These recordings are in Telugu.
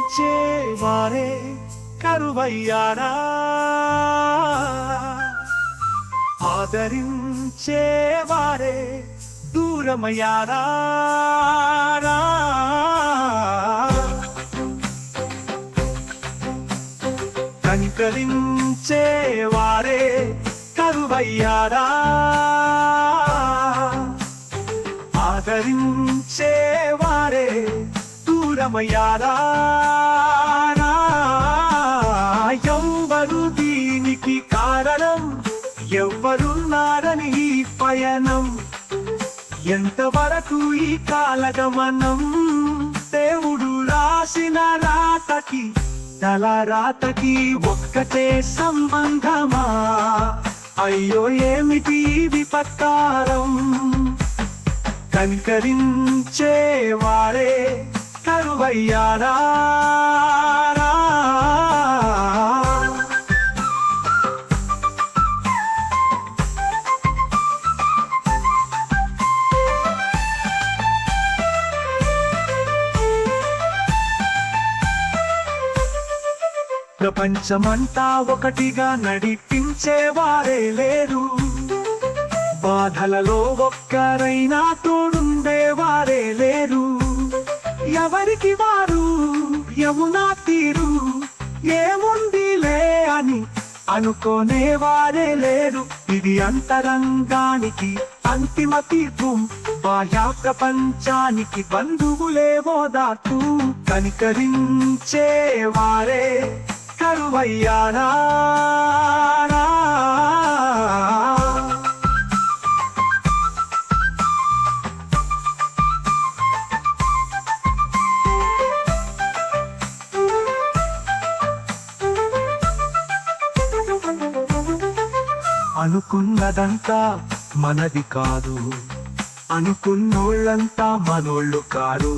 కనికరించేవారే కరువయ్యారా, ఆదరించేవారే దూరమయ్యారా. కనికరించేవారే కరువయ్యారా, ఆదరించేవారే దూరమయ్యారా. ఎవ్వరు దీనికి కారణం, ఎవ్వరున్నారని ఈ పయనం, ఎంతవరకు ఈ కాలగమనం. దేవుడు రాసిన రాతకి తల రాతకి ఒక్కటే సంబంధమా, అయ్యో ఏమిటి విపత్కారం. కనికరించేవారే కరువయ్యారా. ప్రపంచమంతా ఒకటిగా నడిపించేవారే లేరు, బాధలలో ఒక్కరైనా తోడుండేవారే లేరు. ఎవరికి వారు యమునా తీరు, ఏముందిలే అని అనుకోనేవారే లేరు. ఇది అంతరంగానికి అంతిమ తీర్పు, బాహ్య ప్రపంచానికి బంధువులే ఓదార్పు. కనికరించేవారే కరువయ్యారా. అనుకున్నదంతా మనది కాదు, అనుకున్నోళ్ళంతా మనోళ్ళు కాదు.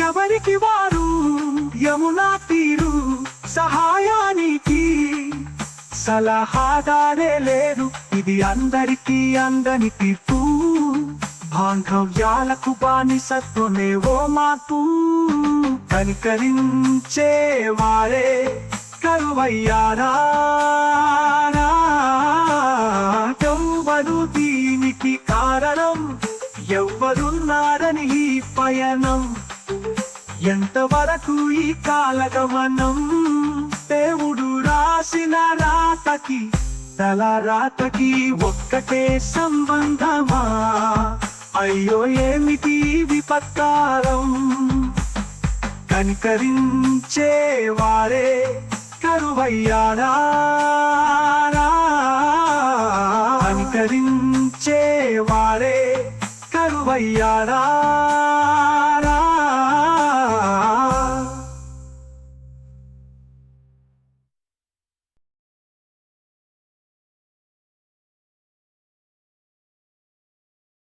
ఎవరికి వారు యమునా తీరు, సహాయానికి సలహాదారే లేరు. ఇది అందరికీ అందని తీర్పు, బాంధవ్యాలకు బానిసత్వమే ఓ మార్పు. కనికరించేవారే కరువయ్యారా. ఎవ్వరు దీనికి కారణం, ఎవ్వరున్నారని ఈ పయనం, ఎంతవరకు ఈ కాలగమనం. దేవుడు రాసిన రాతకి తల రాతకి ఒక్కటే సంబంధమా, అయ్యో ఏమిటి విపత్కారం. కనికరించేవారే కరువయ్యారా. కనికరించేవారే కరువయ్యారా.